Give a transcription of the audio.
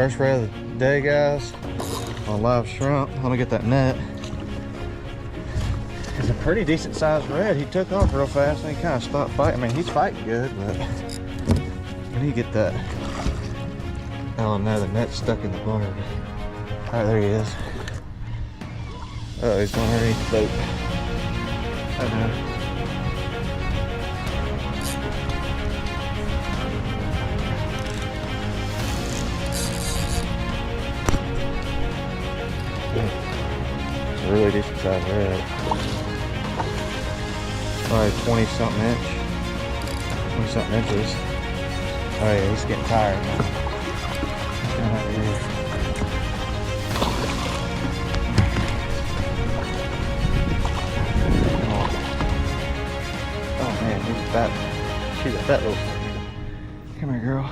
First red of the day, guys. On live shrimp. Let me get that net. It's a pretty decent sized red. He took off real fast and he kind of stopped fighting. I mean, he's fighting good, but when you get that, oh no, the net's stuck in the barb. All right, there he is. Oh, he's going underneath the boat. I know. It's a really decent size red. Probably 20 something inches. Oh yeah, he's getting tired now. He's going out here. Oh man, he's fat. She's a fat little fish. Come here, girl.